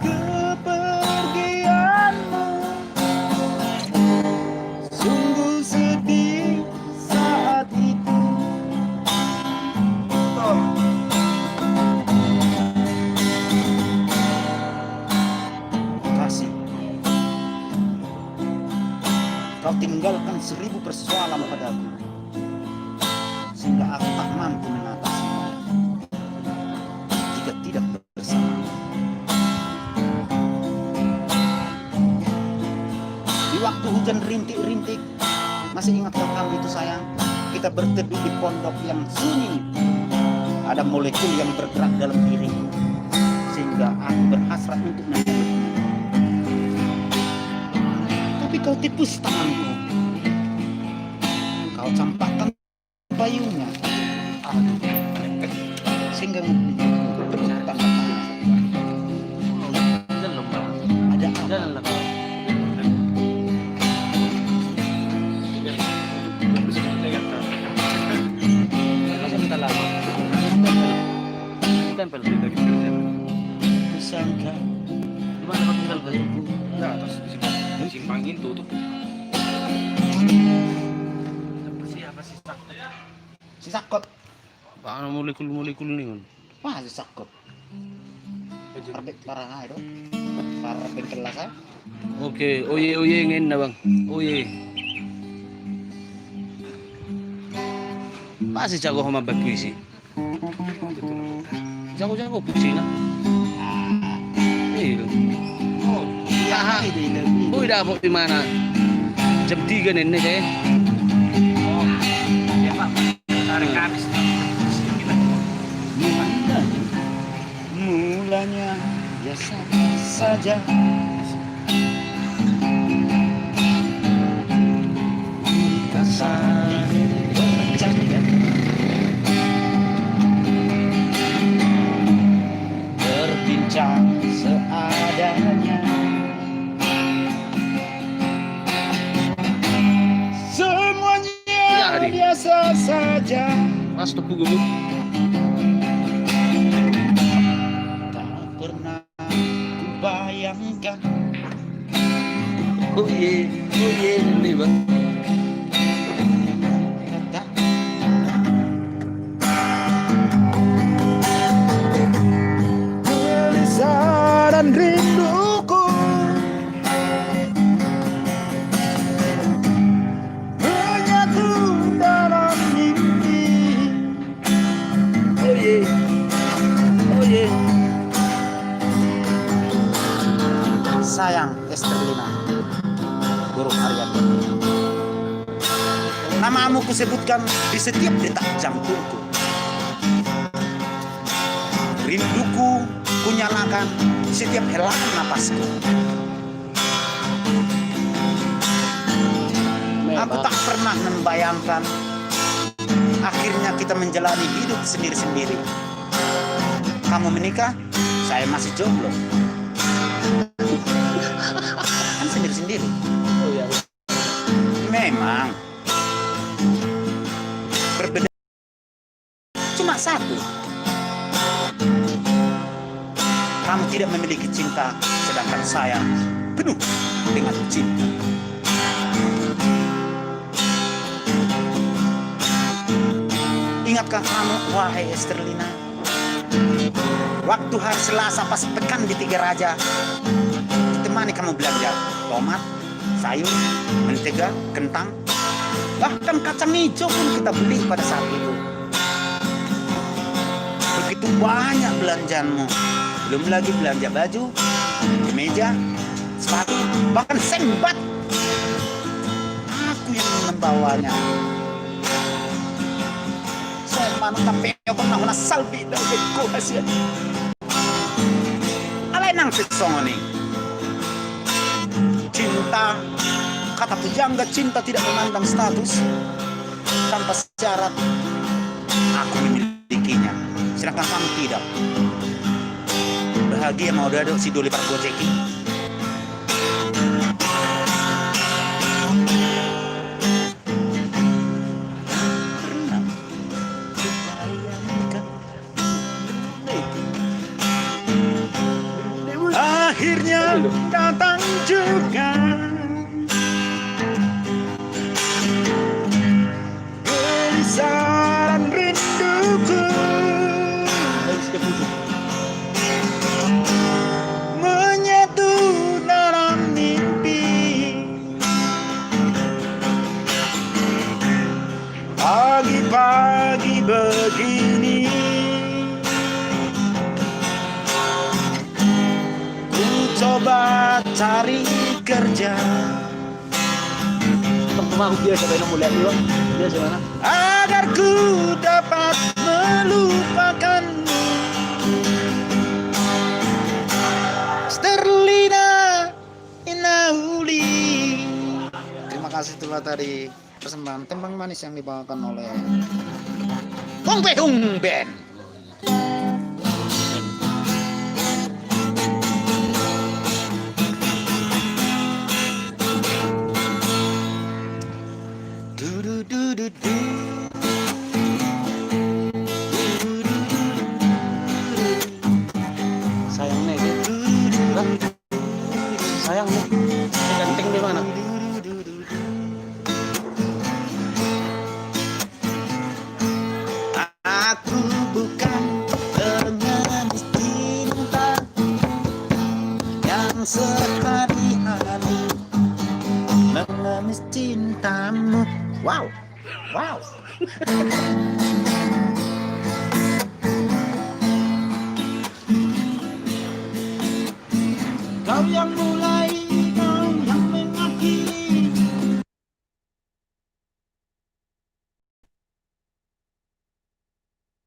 kepergianmu, sungguh sedih saat itu. Kasih, kau tinggalkan 1000 persoalan padaku, sehingga aku tak mampu mengatasinya jika tidak bersama. Di waktu hujan rintik-rintik, masih ingatkah kamu itu sayang? Kita berteduh di pondok yang sunyi. Ada molekul yang bergerak dalam diriku, sehingga aku berhasrat untuk memelukmu. Tapi kau tipus tanganku, kau campakkan payungnya, sehingga penuh tanda tanya. Ada apa? Kusangka Di mana kau tinggal Bas? baruku Di atas di sini. Simpang ini tutup. Apa sih si sakot. Paano molekul-molekul nih kan? Wah, si sakot. Arbek parah itu. Parah kelas ah. Oke, oye ngayon na bang. Oye. Masih jago sama puisi. Jago puisi na. Iya. Oh, iya ini. Uy, dapat di mana? Jam 3 nih deh. Oh, ya Pak. Hari Kamis. Mulanya biasa saja. Kasar bercanda, berbincang seadanya. Semuanya Adik. biasa saja. Mas tepu gue. Tak pernah kubayangkan. Oye ini bang. Tak gelisah dan rinduku menyatu dalam mimpi. Oye. Sayang Esterlina, Guru Haryani, namamu kusebutkan di setiap detak jantungku. Rinduku kunyalakan di setiap helaan napasku. Aku tak pernah membayangkan akhirnya kita menjalani hidup sendiri-sendiri. Kamu menikah, saya masih jomblo. Kan sendiri-sendiri. Oh ya. Memang berbeda, cuma satu. Kamu tidak memiliki cinta, sedangkan saya penuh dengan cinta. Ingatkah kamu, wahai Esterlina, waktu hari Selasa pas pekan di Tiga Raja, ditemani kamu belanja tomat, sayur, mentega, kentang, bahkan kacang hijau pun kita beli pada saat itu. Begitu banyak belanjaanmu, belum lagi belanja baju, kemeja, sepatu, bahkan sembat. Aku yang membawanya. Saya mana tapi ako na salbi daw ko hasil. Alay nang sitsong ni. Cinta, kata pujangga, cinta tidak memandang status, tanpa syarat. Aku memilikinya, sedangkan kamu tidak. Bahagia mau dado si Doli Pargojeki. akhirnya datang juga gelisaran rinduku, menyatu dalam mimpi. Pagi-pagi begini ku coba cari kerja Teman biasa benar mulai dulu. Biasa mana? agar ku dapat melupakanmu. Sterlina Inauli. Terima kasih telah tadi persembahan tembang manis yang dibawakan oleh Hong Behung Band. Du-du-du-du-du. Sayang nih. Hah? Sayang nih. Ganteng di mana? Aku bukan pengemis cinta yang sekali-hari mengemis cintamu. Wow, wow.